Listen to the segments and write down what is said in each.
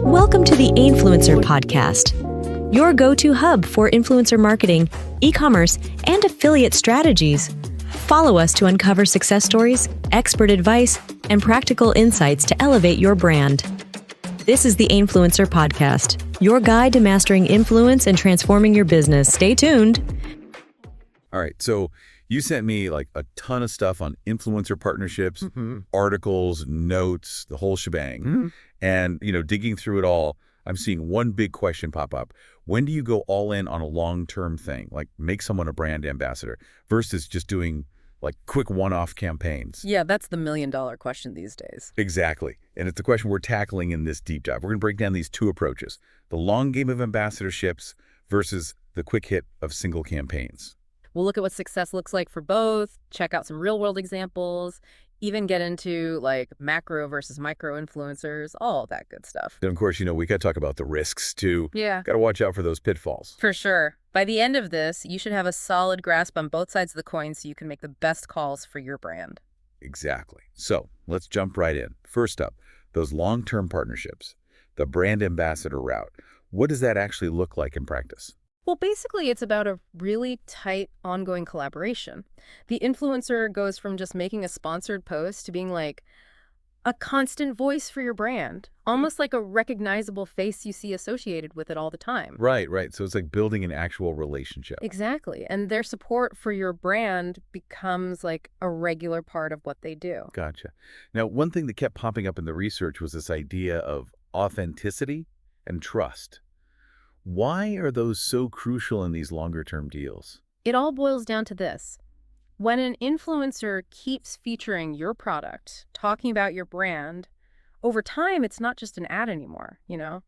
Welcome to the Influencer Podcast, your go-to hub for influencer marketing, e-commerce, and affiliate strategies. Follow us to uncover success stories, expert advice, and practical insights to elevate your brand. This is the Influencer Podcast, your guide to mastering influence and transforming your business. Stay tuned. All right, so you sent me like a ton of stuff on influencer partnerships, articles, notes, the whole shebang. And, digging through it all, I'm seeing one big question pop up. When do you go all in on a long-term thing, like make someone a brand ambassador, versus just doing like quick one-off campaigns? Yeah, that's the million-dollar question these days. Exactly. And it's the question we're tackling in this deep dive. We're going to break down these two approaches, the long game of ambassadorships versus the quick hit of single campaigns. We'll look at what success looks like for both, check out some real-world examples, even get into like macro versus micro influencers, all that good stuff. And of course, we got to talk about the risks too. Yeah. Got to watch out for those pitfalls. For sure. By the end of this, you should have a solid grasp on both sides of the coin so you can make the best calls for your brand. Exactly. So let's jump right in. First up, those long-term partnerships, the brand ambassador route. What does that actually look like in practice? Well, basically, it's about a really tight, ongoing collaboration. The influencer goes from just making a sponsored post to being like a constant voice for your brand, almost like a recognizable face you see associated with it all the time. Right. So it's like building an actual relationship. Exactly. And their support for your brand becomes like a regular part of what they do. Gotcha. Now, one thing that kept popping up in the research was this idea of authenticity and trust. Why are those so crucial in these longer-term deals? It all boils down to this. When an influencer keeps featuring your product, talking about your brand, over time, it's not just an ad anymore,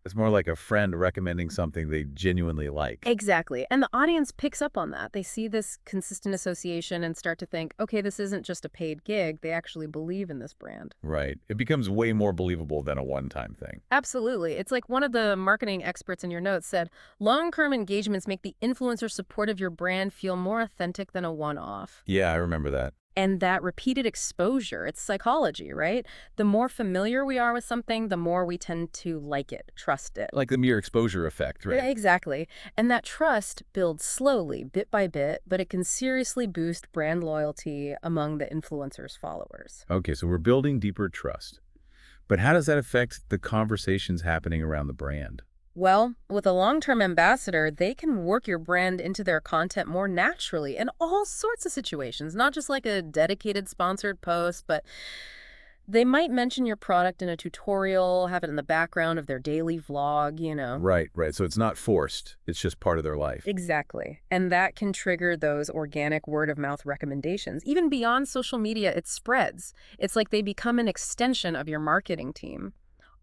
It's more like a friend recommending something they genuinely like. Exactly. And the audience picks up on that. They see this consistent association and start to think, okay, this isn't just a paid gig. They actually believe in this brand. Right. It becomes way more believable than a one-time thing. Absolutely. It's like one of the marketing experts in your notes said, long-term engagements make the influencer support of your brand feel more authentic than a one-off. Yeah, I remember that. And that repeated exposure, it's psychology, right? The more familiar we are with something, the more we tend to like it, trust it. Like the mere exposure effect, right? Yeah, exactly. And that trust builds slowly, bit by bit, but it can seriously boost brand loyalty among the influencer's followers. Okay, so we're building deeper trust. But how does that affect the conversations happening around the brand? Well, with a long-term ambassador, they can work your brand into their content more naturally in all sorts of situations, not just like a dedicated sponsored post, but they might mention your product in a tutorial, have it in the background of their daily vlog, Right. So it's not forced. It's just part of their life. Exactly. And that can trigger those organic word-of-mouth recommendations. Even beyond social media, it spreads. It's like they become an extension of your marketing team,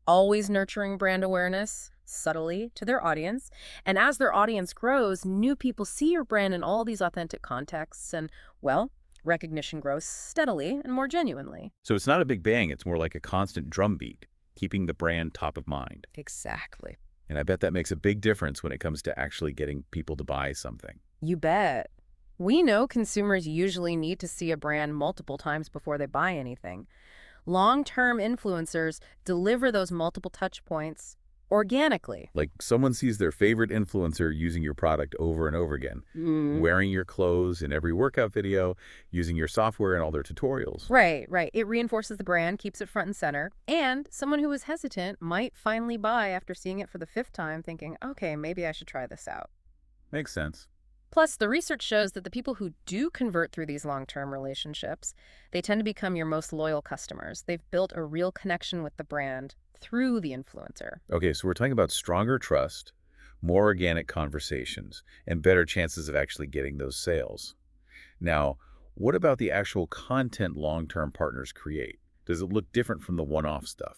always nurturing brand awareness subtly to their audience. And as their audience grows, new people see your brand in all these authentic contexts and, well, recognition grows steadily and more genuinely. So it's not a big bang. It's more like a constant drumbeat, keeping the brand top of mind. Exactly. And I bet that makes a big difference when it comes to actually getting people to buy something. You bet. We know consumers usually need to see a brand multiple times before they buy anything. Long-term influencers deliver those multiple touch points organically. Like someone sees their favorite influencer using your product over and over again, wearing your clothes in every workout video, using your software in all their tutorials. Right. It reinforces the brand, keeps it front and center. And someone who was hesitant might finally buy after seeing it for the 5th time, thinking, okay, maybe I should try this out. Makes sense. Plus, the research shows that the people who do convert through these long-term relationships, they tend to become your most loyal customers. They've built a real connection with the brand through the influencer. Okay, so we're talking about stronger trust, more organic conversations, and better chances of actually getting those sales. Now, what about the actual content long-term partners create? Does it look different from the one-off stuff?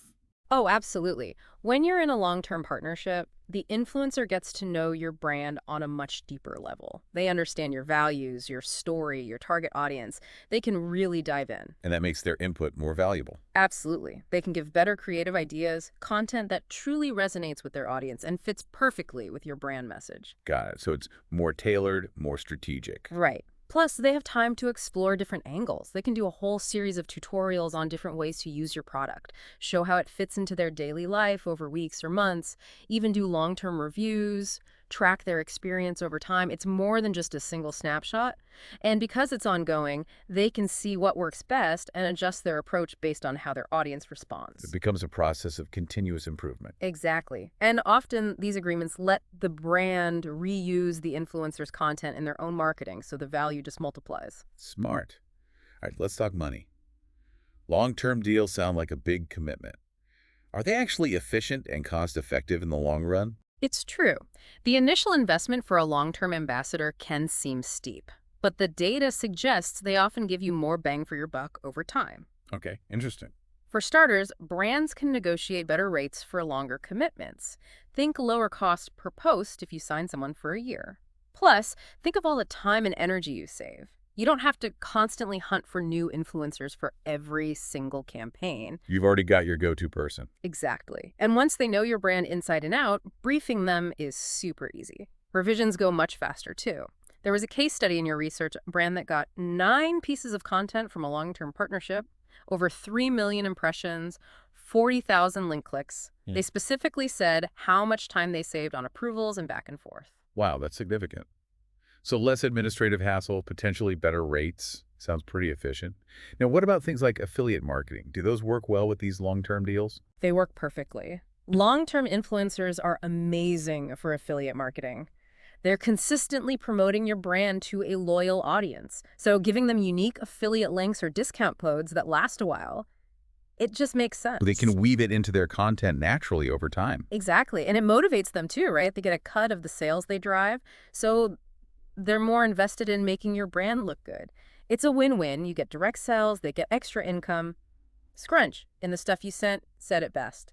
Oh, absolutely. When you're in a long-term partnership, the influencer gets to know your brand on a much deeper level. They understand your values, your story, your target audience. They can really dive in. And that makes their input more valuable. Absolutely. They can give better creative ideas, content that truly resonates with their audience and fits perfectly with your brand message. Got it. So it's more tailored, more strategic. Right. Plus, they have time to explore different angles. They can do a whole series of tutorials on different ways to use your product, show how it fits into their daily life over weeks or months, even do long-term reviews, track their experience over time. It's more than just a single snapshot. And because it's ongoing, they can see what works best and adjust their approach based on how their audience responds. It becomes a process of continuous improvement. Exactly. And often these agreements let the brand reuse the influencer's content in their own marketing, so the value just multiplies. Smart. All right, let's talk money. Long-term deals sound like a big commitment. Are they actually efficient and cost-effective in the long run? It's true. The initial investment for a long-term ambassador can seem steep, but the data suggests they often give you more bang for your buck over time. Okay, interesting. For starters, brands can negotiate better rates for longer commitments. Think lower cost per post if you sign someone for a year. Plus, think of all the time and energy you save. You don't have to constantly hunt for new influencers for every single campaign. You've already got your go-to person. Exactly. And once they know your brand inside and out, briefing them is super easy. Revisions go much faster, too. There was a case study in your research, a brand that got 9 pieces of content from a long-term partnership, over 3 million impressions, 40,000 link clicks. They specifically said how much time they saved on approvals and back and forth. Wow, that's significant. So less administrative hassle, potentially better rates. Sounds pretty efficient. Now, what about things like affiliate marketing? Do those work well with these long-term deals? They work perfectly. Long-term influencers are amazing for affiliate marketing. They're consistently promoting your brand to a loyal audience. So giving them unique affiliate links or discount codes that last a while, it just makes sense. They can weave it into their content naturally over time. Exactly. And it motivates them too, right? They get a cut of the sales they drive. So they're more invested in making your brand look good. It's a win-win. You get direct sales, they get extra income. Scrunch, in the stuff you sent, said it best.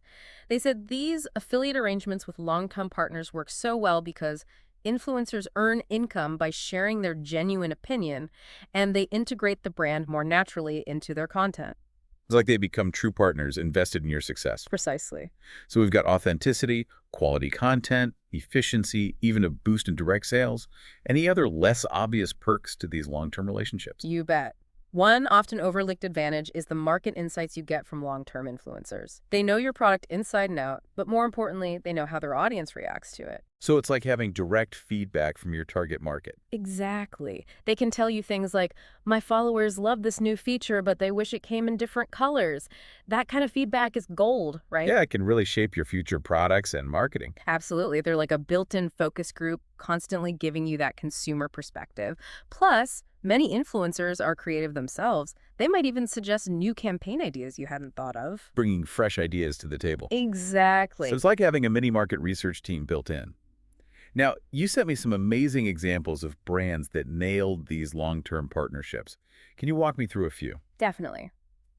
They said these affiliate arrangements with long-term partners work so well because influencers earn income by sharing their genuine opinion, and they integrate the brand more naturally into their content. It's like they become true partners invested in your success. Precisely. So we've got authenticity, quality content, efficiency, even a boost in direct sales. Any other less obvious perks to these long-term relationships? You bet. One often overlooked advantage is the market insights you get from long-term influencers. They know your product inside and out, but more importantly, they know how their audience reacts to it. So it's like having direct feedback from your target market. Exactly. They can tell you things like, my followers love this new feature, but they wish it came in different colors. That kind of feedback is gold, right? Yeah, it can really shape your future products and marketing. Absolutely. They're like a built-in focus group, constantly giving you that consumer perspective. Plus, many influencers are creative themselves. They might even suggest new campaign ideas you hadn't thought of. Bringing fresh ideas to the table. Exactly. So it's like having a mini market research team built in. Now, you sent me some amazing examples of brands that nailed these long-term partnerships. Can you walk me through a few? Definitely.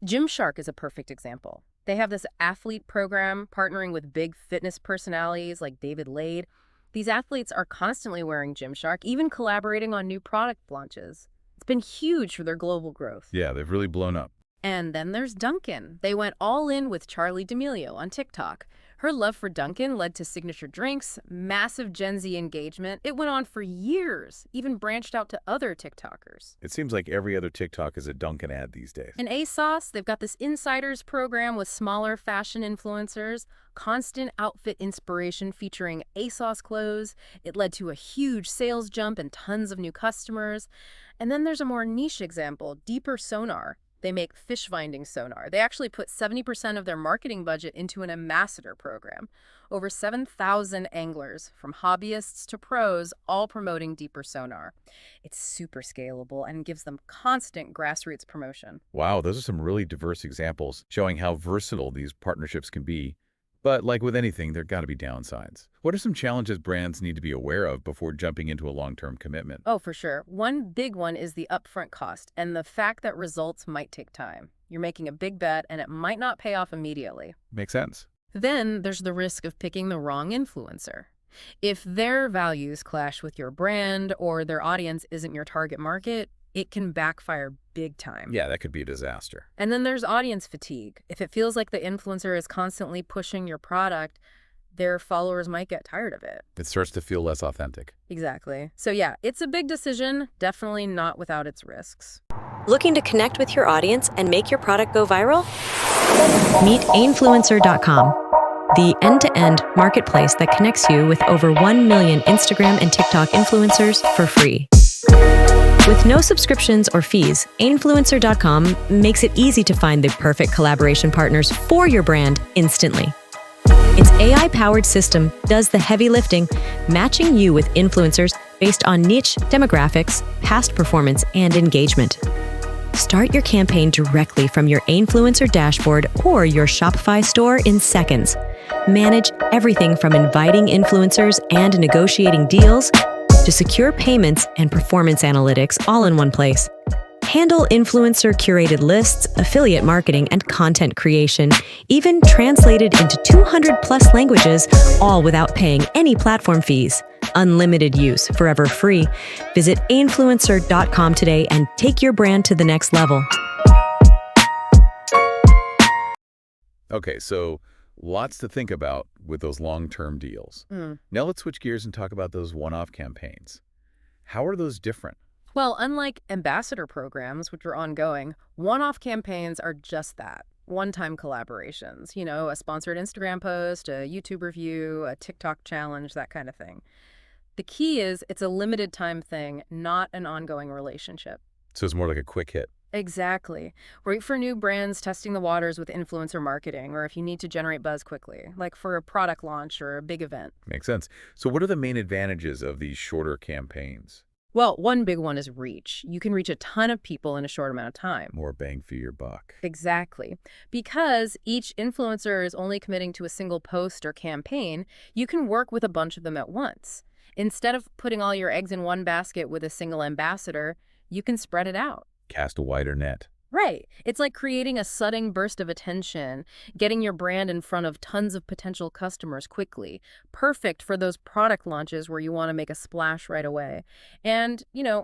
Gymshark is a perfect example. They have this athlete program partnering with big fitness personalities like David Lade. These athletes are constantly wearing Gymshark, even collaborating on new product launches. It's been huge for their global growth. Yeah, they've really blown up. And then there's Dunkin'. They went all in with Charli D'Amelio on TikTok. Her love for Dunkin' led to signature drinks, massive Gen Z engagement. It went on for years, even branched out to other TikTokers. It seems like every other TikTok is a Dunkin' ad these days. And ASOS, they've got this insiders program with smaller fashion influencers, constant outfit inspiration featuring ASOS clothes. It led to a huge sales jump and tons of new customers. And then there's a more niche example, Deeper Sonar. They make fish finding sonar. They actually put 70% of their marketing budget into an ambassador program. Over 7,000 anglers, from hobbyists to pros, all promoting Deeper Sonar. It's super scalable and gives them constant grassroots promotion. Wow, those are some really diverse examples showing how versatile these partnerships can be. But like with anything, there got to be downsides. What are some challenges brands need to be aware of before jumping into a long-term commitment? Oh, for sure. One big one is the upfront cost and the fact that results might take time. You're making a big bet and it might not pay off immediately. Makes sense. Then there's the risk of picking the wrong influencer. If their values clash with your brand or their audience isn't your target market, it can backfire big time. Yeah, that could be a disaster. And then there's audience fatigue. If it feels like the influencer is constantly pushing your product, their followers might get tired of it. It starts to feel less authentic. Exactly. So yeah, it's a big decision, definitely not without its risks. Looking to connect with your audience and make your product go viral? Meet Ainfluencer.com, the end-to-end marketplace that connects you with over 1 million Instagram and TikTok influencers for free. With no subscriptions or fees, Ainfluencer.com makes it easy to find the perfect collaboration partners for your brand instantly. Its AI-powered system does the heavy lifting, matching you with influencers based on niche demographics, past performance, and engagement. Start your campaign directly from your Ainfluencer dashboard or your Shopify store in seconds. Manage everything from inviting influencers and negotiating deals to secure payments and performance analytics all in one place. Handle influencer-curated lists, affiliate marketing, and content creation, even translated into 200+ languages, all without paying any platform fees. Unlimited use, forever free. Visit Ainfluencer.com today and take your brand to the next level. Okay, so lots to think about with those long-term deals. Now let's switch gears and talk about those one-off campaigns. How are those different? Well, unlike ambassador programs, which are ongoing, one-off campaigns are just that. One-time collaborations, a sponsored Instagram post, a YouTube review, a TikTok challenge, that kind of thing. The key is it's a limited time thing, not an ongoing relationship. So it's more like a quick hit. Exactly. Great for new brands testing the waters with influencer marketing, or if you need to generate buzz quickly, like for a product launch or a big event. Makes sense. So what are the main advantages of these shorter campaigns? Well, one big one is reach. You can reach a ton of people in a short amount of time. More bang for your buck. Exactly. Because each influencer is only committing to a single post or campaign, you can work with a bunch of them at once. Instead of putting all your eggs in one basket with a single ambassador, you can spread it out. Cast a wider net. Right. It's like creating a sudden burst of attention, getting your brand in front of tons of potential customers quickly. Perfect for those product launches where you want to make a splash right away. And,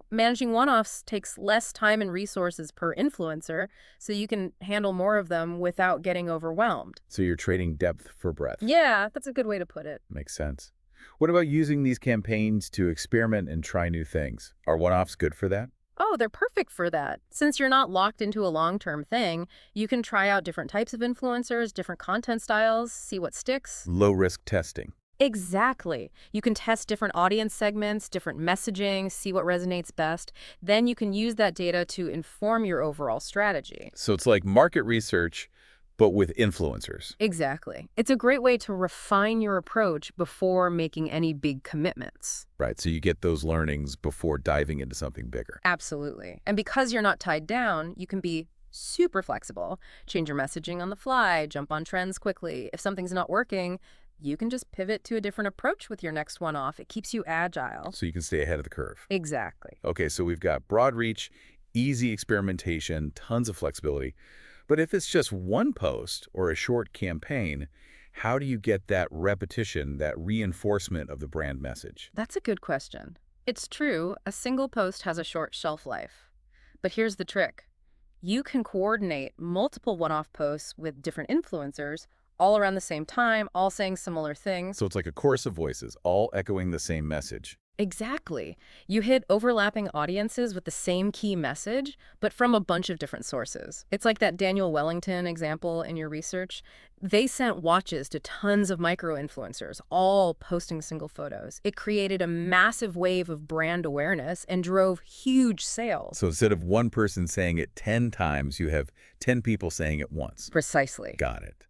managing one-offs takes less time and resources per influencer, so you can handle more of them without getting overwhelmed. So you're trading depth for breadth. Yeah, that's a good way to put it. Makes sense. What about using these campaigns to experiment and try new things? Are one-offs good for that? Oh, they're perfect for that. Since you're not locked into a long-term thing, you can try out different types of influencers, different content styles, see what sticks. Low-risk testing. Exactly. You can test different audience segments, different messaging, see what resonates best. Then you can use that data to inform your overall strategy. So it's like market research, but with influencers. Exactly. It's a great way to refine your approach before making any big commitments. Right, so you get those learnings before diving into something bigger. Absolutely. And because you're not tied down, you can be super flexible. Change your messaging on the fly, jump on trends quickly. If something's not working, you can just pivot to a different approach with your next one-off. It keeps you agile. So you can stay ahead of the curve. Exactly. Okay, so we've got broad reach, easy experimentation, tons of flexibility. But if it's just one post or a short campaign, how do you get that repetition, that reinforcement of the brand message? That's a good question. It's true, a single post has a short shelf life. But here's the trick. You can coordinate multiple one-off posts with different influencers all around the same time, all saying similar things. So it's like a chorus of voices, all echoing the same message. Exactly. You hit overlapping audiences with the same key message, but from a bunch of different sources. It's like that Daniel Wellington example in your research. They sent watches to tons of micro-influencers, all posting single photos. It created a massive wave of brand awareness and drove huge sales. So instead of one person saying it 10 times, you have 10 people saying it once. Precisely. Got it.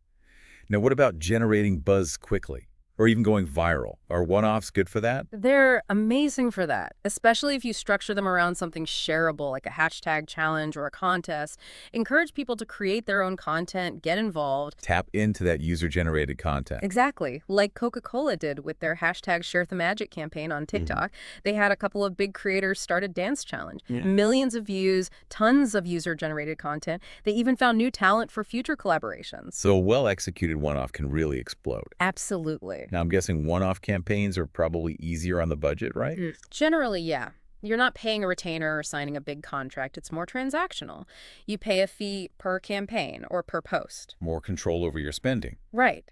Now, what about generating buzz quickly? Or even going viral? Are one-offs good for that? They're amazing for that, especially if you structure them around something shareable like a hashtag challenge or a contest. Encourage people to create their own content, get involved. Tap into that user-generated content. Exactly, like Coca-Cola did with their hashtag Share the Magic campaign on TikTok. They had a couple of big creators start a dance challenge. Millions of views, tons of user-generated content. They even found new talent for future collaborations. So a well-executed one-off can really explode. Absolutely. Now, I'm guessing one-off campaigns are probably easier on the budget, right? Generally, yeah. You're not paying a retainer or signing a big contract. It's more transactional. You pay a fee per campaign or per post. More control over your spending. Right.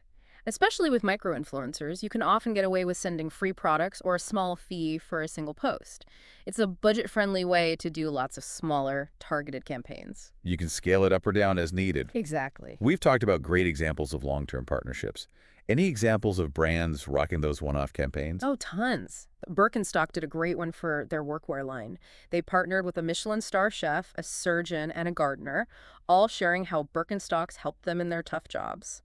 Especially with micro-influencers, you can often get away with sending free products or a small fee for a single post. It's a budget-friendly way to do lots of smaller, targeted campaigns. You can scale it up or down as needed. Exactly. We've talked about great examples of long-term partnerships. Any examples of brands rocking those one-off campaigns? Oh, tons. Birkenstock did a great one for their workwear line. They partnered with a Michelin star chef, a surgeon, and a gardener, all sharing how Birkenstocks helped them in their tough jobs.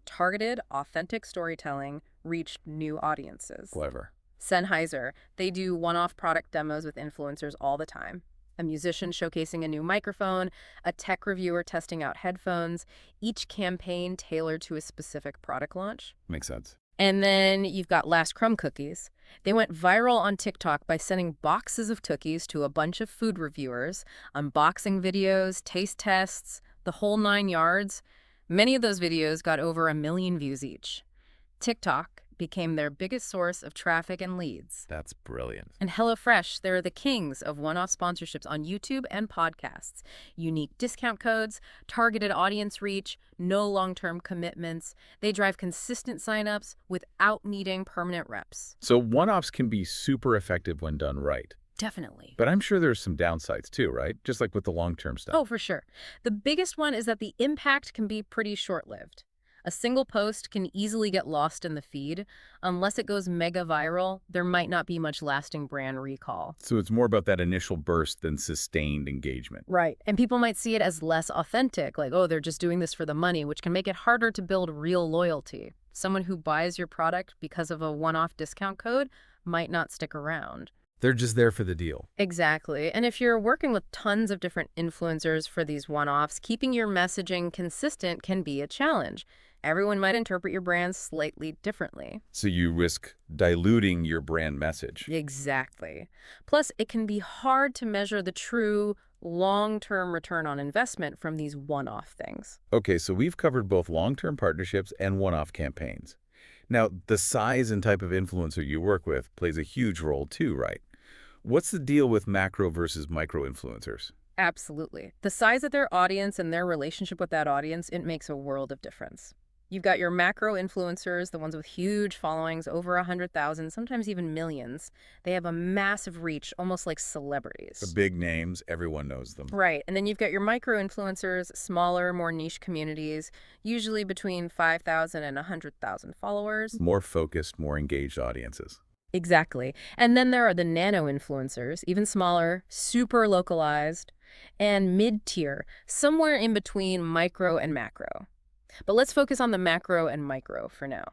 Targeted, authentic storytelling reached new audiences. Clever. Sennheiser, they do one-off product demos with influencers all the time. A musician showcasing a new microphone, a tech reviewer testing out headphones, each campaign tailored to a specific product launch. Makes sense. And then you've got Last Crumb Cookies. They went viral on TikTok by sending boxes of cookies to a bunch of food reviewers, unboxing videos, taste tests, the whole 9 yards. Many of those videos got over 1 million views each. TikTok became their biggest source of traffic and leads. That's brilliant. And HelloFresh, they're the kings of one-off sponsorships on YouTube and podcasts. Unique discount codes, targeted audience reach, no long-term commitments. They drive consistent signups without needing permanent reps. So one-offs can be super effective when done right. Definitely. But I'm sure there's some downsides too, right? Just like with the long-term stuff. Oh, for sure. The biggest one is that the impact can be pretty short-lived. A single post can easily get lost in the feed. Unless it goes mega viral, there might not be much lasting brand recall. So it's more about that initial burst than sustained engagement. Right. And people might see it as less authentic, like, oh, they're just doing this for the money, which can make it harder to build real loyalty. Someone who buys your product because of a one-off discount code might not stick around. They're just there for the deal. Exactly. And if you're working with tons of different influencers for these one-offs, keeping your messaging consistent can be a challenge. Everyone might interpret your brand slightly differently. So you risk diluting your brand message. Exactly. Plus, it can be hard to measure the true long-term return on investment from these one-off things. Okay, so we've covered both long-term partnerships and one-off campaigns. Now, the size and type of influencer you work with plays a huge role too, right? What's the deal with macro versus micro influencers? Absolutely. The size of their audience and their relationship with that audience, it makes a world of difference. You've got your macro influencers, the ones with huge followings, over 100,000, sometimes even millions. They have a massive reach, almost like celebrities. The big names, everyone knows them. Right. And then you've got your micro influencers, smaller, more niche communities, usually between 5,000 and 100,000 followers. More focused, more engaged audiences. Exactly. And then there are the nano influencers, even smaller, super localized, and mid-tier, somewhere in between micro and macro. But let's focus on the macro and micro for now.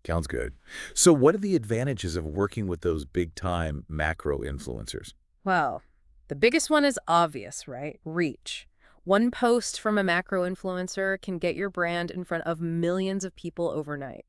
Sounds good. So what are the advantages of working with those big-time macro influencers? Well, the biggest one is obvious, right? Reach. One post from a macro influencer can get your brand in front of millions of people overnight.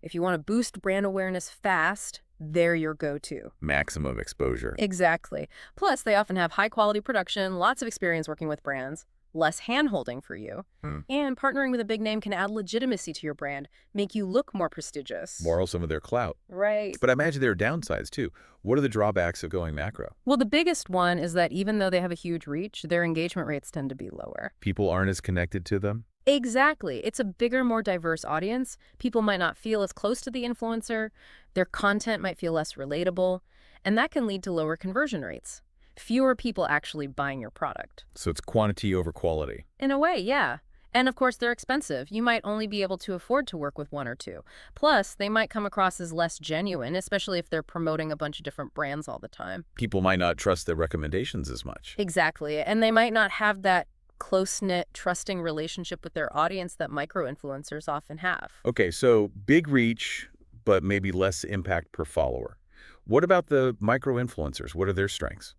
If you want to boost brand awareness fast, they're your go-to. Maximum exposure. Exactly. Plus, they often have high-quality production, lots of experience working with brands, less hand-holding for you, and partnering with a big name can add legitimacy to your brand, make you look more prestigious. Borrow some of their clout. Right. But I imagine there are downsides too. What are the drawbacks of going macro? Well, the biggest one is that even though they have a huge reach, their engagement rates tend to be lower. People aren't as connected to them? Exactly. It's a bigger, more diverse audience. People might not feel as close to the influencer. Their content might feel less relatable, and that can lead to lower conversion rates. Fewer people actually buying your product. So it's quantity over quality. In a way, yeah. And of course, they're expensive. You might only be able to afford to work with one or two. Plus, they might come across as less genuine, especially if they're promoting a bunch of different brands all the time. People might not trust their recommendations as much. Exactly. And they might not have that close-knit, trusting relationship with their audience that micro-influencers often have. Okay, so big reach, but maybe less impact per follower. What about the micro-influencers? What are their strengths?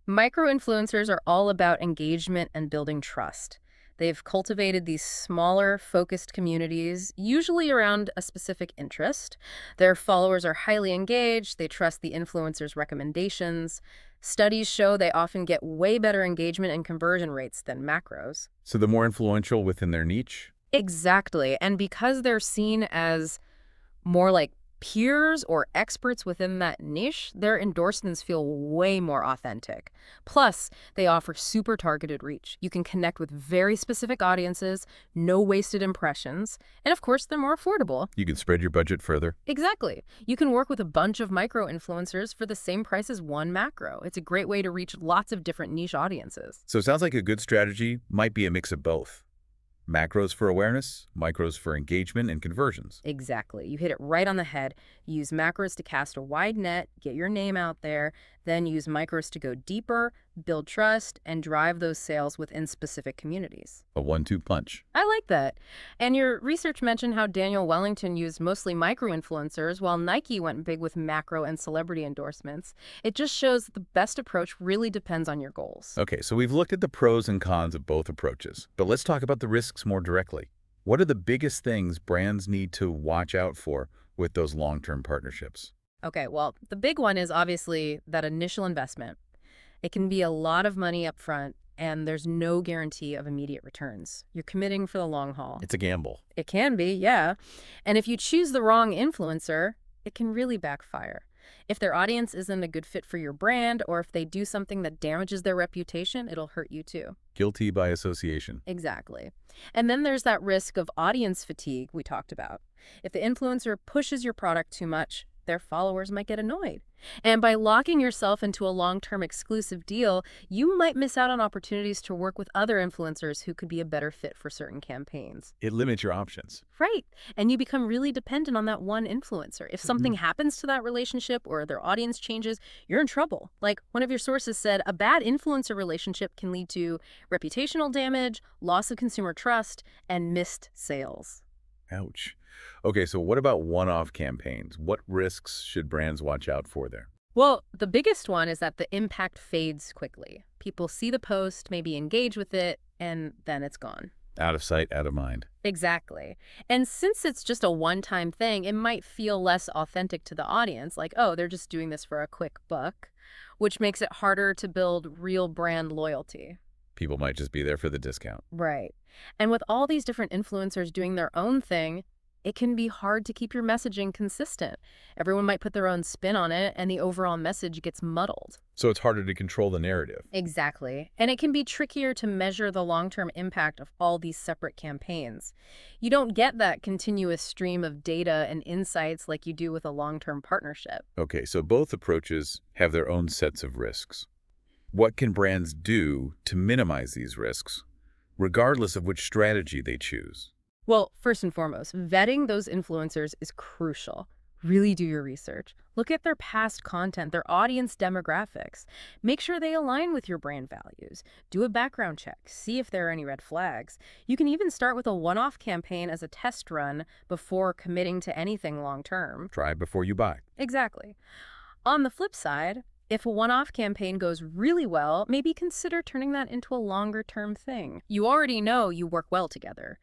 Micro-influencers are all about engagement and building trust. They've cultivated these smaller, focused communities, usually around a specific interest. Their followers are highly engaged. They trust the influencer's recommendations. Studies show they often get way better engagement and conversion rates than macros. So the more influential within their niche? Exactly. And because they're seen as more like peers or experts within that niche, their endorsements feel way more authentic. Plus, they offer super targeted reach. You can connect with very specific audiences, no wasted impressions, and of course, they're more affordable. You can spread your budget further. Exactly. You can work with a bunch of micro-influencers for the same price as one macro. It's a great way to reach lots of different niche audiences. So it sounds like a good strategy might be a mix of both. Macros for awareness, micros for engagement and conversions. Exactly. You hit it right on the head. Use macros to cast a wide net, get your name out there, then use micros to go deeper, build trust, and drive those sales within specific communities. A 1-2 punch. I like that. And your research mentioned how Daniel Wellington used mostly micro-influencers while Nike went big with macro and celebrity endorsements. It just shows that the best approach really depends on your goals. Okay, so we've looked at the pros and cons of both approaches, but let's talk about the risks more directly. What are the biggest things brands need to watch out for with those long-term partnerships? Okay, well, the big one is obviously that initial investment. It can be a lot of money up front, and there's no guarantee of immediate returns. You're committing for the long haul. It's a gamble. It can be, yeah. And if you choose the wrong influencer, it can really backfire. If their audience isn't a good fit for your brand, or if they do something that damages their reputation, it'll hurt you too. Guilty by association. Exactly. And then there's that risk of audience fatigue we talked about. If the influencer pushes your product too much, their followers might get annoyed. And by locking yourself into a long-term exclusive deal, you might miss out on opportunities to work with other influencers who could be a better fit for certain campaigns. It limits your options. Right. And you become really dependent on that one influencer. If something happens to that relationship or their audience changes, you're in trouble. Like one of your sources said, a bad influencer relationship can lead to reputational damage, loss of consumer trust, and missed sales. Ouch. Okay, so what about one-off campaigns? What risks should brands watch out for there? Well, the biggest one is that the impact fades quickly. People see the post, maybe engage with it, and then it's gone. Out of sight, out of mind. Exactly. And since it's just a one-time thing, it might feel less authentic to the audience, like, oh, they're just doing this for a quick buck, which makes it harder to build real brand loyalty. People might just be there for the discount. Right. And with all these different influencers doing their own thing, it can be hard to keep your messaging consistent. Everyone might put their own spin on it, and the overall message gets muddled. So it's harder to control the narrative. Exactly. And it can be trickier to measure the long-term impact of all these separate campaigns. You don't get that continuous stream of data and insights like you do with a long-term partnership. Okay, so both approaches have their own sets of risks. What can brands do to minimize these risks, regardless of which strategy they choose? Well, first and foremost, vetting those influencers is crucial. Really do your research. Look at their past content, their audience demographics. Make sure they align with your brand values. Do a background check. See if there are any red flags. You can even start with a one-off campaign as a test run before committing to anything long-term. Try before you buy. Exactly. On the flip side, if a one-off campaign goes really well, maybe consider turning that into a longer-term thing. You already know you work well together.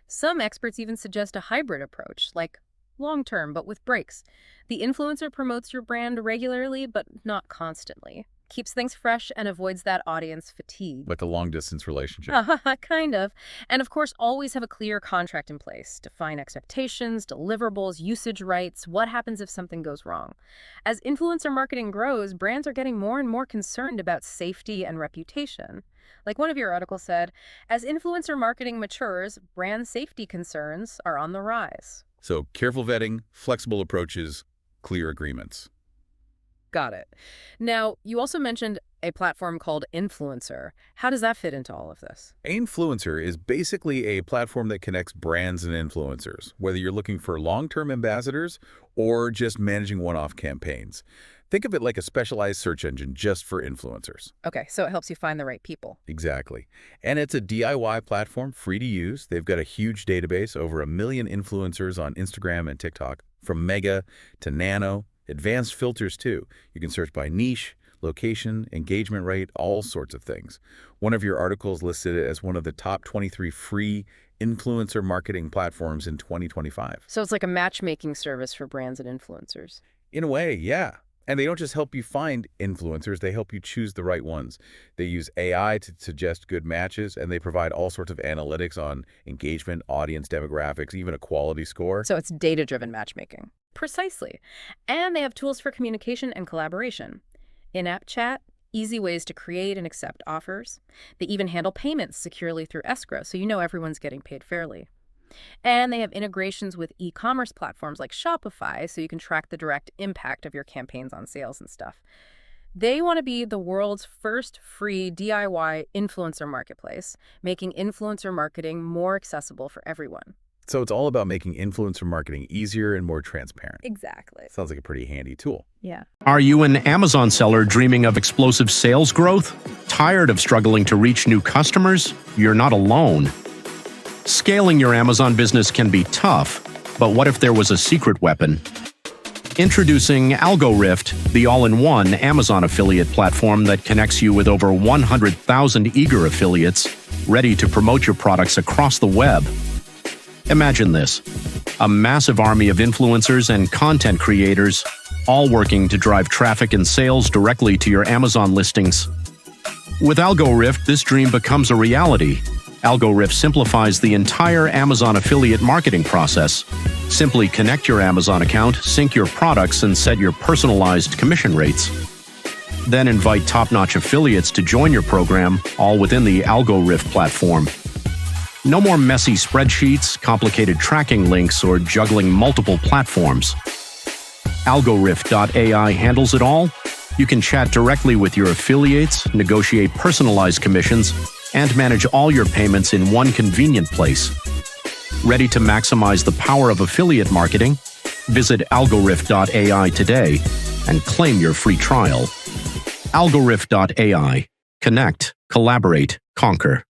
Some experts even suggest a hybrid approach, like long-term but with breaks. The influencer promotes your brand regularly but not constantly. Keeps things fresh and avoids that audience fatigue. Like a long-distance relationship. Kind of. And of course, always have a clear contract in place. Define expectations, deliverables, usage rights, what happens if something goes wrong. As influencer marketing grows, brands are getting more and more concerned about safety and reputation. Like one of your articles said, as influencer marketing matures, brand safety concerns are on the rise. So careful vetting, flexible approaches, clear agreements. Got it. Now, you also mentioned a platform called Influencer. How does that fit into all of this? Influencer is basically a platform that connects brands and influencers, whether you're looking for long-term ambassadors or just managing one-off campaigns. Think of it like a specialized search engine just for influencers. Okay, so it helps you find the right people. Exactly. And it's a DIY platform, free to use. They've got a huge database, over 1 million influencers on Instagram and TikTok, from mega to nano, advanced filters too. You can search by niche, location, engagement rate, all sorts of things. One of your articles listed it as one of the top 23 free influencer marketing platforms in 2025. So it's like a matchmaking service for brands and influencers. In a way, yeah. And they don't just help you find influencers, they help you choose the right ones. They use AI to suggest good matches, and they provide all sorts of analytics on engagement, audience demographics, even a quality score. So it's data-driven matchmaking. Precisely. And they have tools for communication and collaboration. In-app chat, easy ways to create and accept offers. They even handle payments securely through escrow, so you know everyone's getting paid fairly. And they have integrations with e-commerce platforms like Shopify, so you can track the direct impact of your campaigns on sales and stuff. They want to be the world's first free DIY influencer marketplace, making influencer marketing more accessible for everyone. So it's all about making influencer marketing easier and more transparent. Exactly. Sounds like a pretty handy tool. Yeah. Are you an Amazon seller dreaming of explosive sales growth? Tired of struggling to reach new customers? You're not alone. Scaling your Amazon business can be tough, but what if there was a secret weapon? Introducing AlgoRift, the all-in-one Amazon affiliate platform that connects you with over 100,000 eager affiliates ready to promote your products across the web. Imagine this: a massive army of influencers and content creators, all working to drive traffic and sales directly to your Amazon listings. With AlgoRift, this dream becomes a reality. AlgoRift simplifies the entire Amazon affiliate marketing process. Simply connect your Amazon account, sync your products, and set your personalized commission rates. Then invite top-notch affiliates to join your program, all within the AlgoRift platform. No more messy spreadsheets, complicated tracking links, or juggling multiple platforms. AlgoRift.ai handles it all. You can chat directly with your affiliates, negotiate personalized commissions, and manage all your payments in one convenient place. Ready to maximize the power of affiliate marketing? Visit AlgoRift.ai today and claim your free trial. AlgoRift.ai. Connect, collaborate, conquer.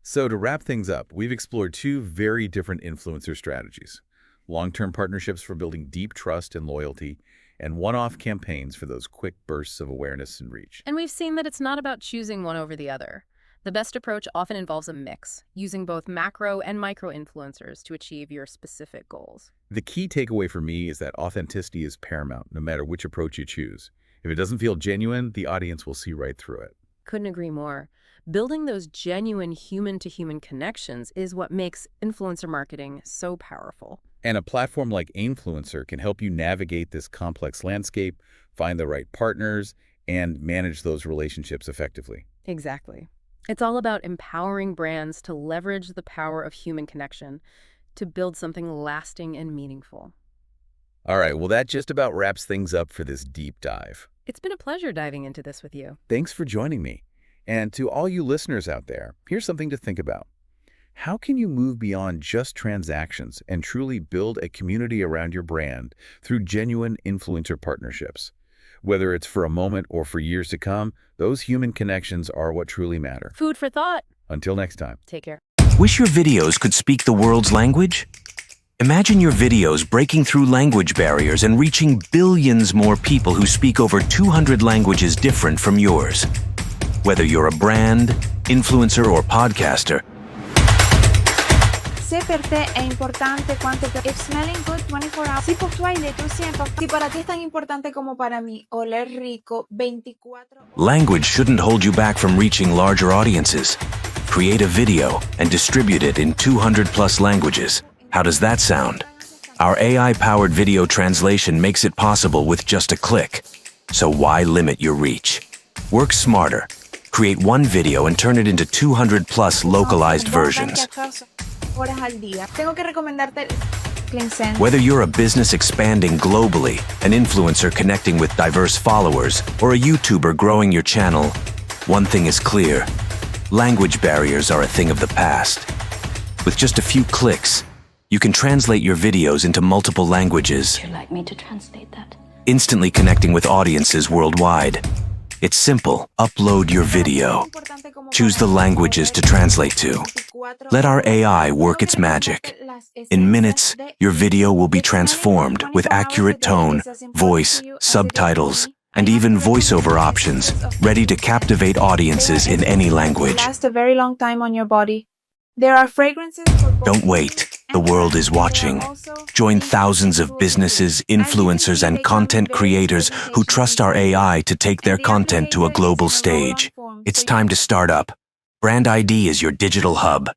So to wrap things up, we've explored two very different influencer strategies: long-term partnerships for building deep trust and loyalty, and one-off campaigns for those quick bursts of awareness and reach. And we've seen that it's not about choosing one over the other. The best approach often involves a mix, using both macro and micro influencers to achieve your specific goals. The key takeaway for me is that authenticity is paramount, no matter which approach you choose. If it doesn't feel genuine, the audience will see right through it. Couldn't agree more. Building those genuine human-to-human connections is what makes influencer marketing so powerful. And a platform like Influencer can help you navigate this complex landscape, find the right partners, and manage those relationships effectively. Exactly. It's all about empowering brands to leverage the power of human connection to build something lasting and meaningful. All right, well, that just about wraps things up for this deep dive. It's been a pleasure diving into this with you. Thanks for joining me. And to all you listeners out there, here's something to think about. How can you move beyond just transactions and truly build a community around your brand through genuine influencer partnerships? Whether it's for a moment or for years to come, those human connections are what truly matter. Food for thought. Until next time. Take care. Wish your videos could speak the world's language? Imagine your videos breaking through language barriers and reaching billions more people who speak over 200 languages different from yours. Whether you're a brand, influencer, or podcaster, Sé per te è importante quanto per... If smelling good 24 hours. Si pour toi il est aussi important. Si para ti es tan importante como para mí, oler rico 24 horas. language shouldn't hold you back from reaching larger audiences. Create a video and distribute it in 200+ languages. How does that sound? Our AI-powered video translation makes it possible with just a click. So why limit your reach? Work smarter. Create one video and turn it into 200+ localized versions. Horas al día. Tengo que recomendarte Cleansen. Whether you're a business expanding globally, an influencer connecting with diverse followers, or a YouTuber growing your channel, one thing is clear: language barriers are a thing of the past. With just a few clicks, you can translate your videos into multiple languages, Would you like me to translate that? instantly connecting with audiences worldwide. It's simple. Upload your video. Choose the languages to translate to. Let our AI work its magic. In minutes, your video will be transformed with accurate tone, voice, subtitles, and even voiceover options, ready to captivate audiences in any language. Last a very long time on your body. There are fragrances for both. Don't wait. The world is watching. Join thousands of businesses, influencers, and content creators who trust our AI to take their content to a global stage. It's time to start up. Brand ID is your digital hub.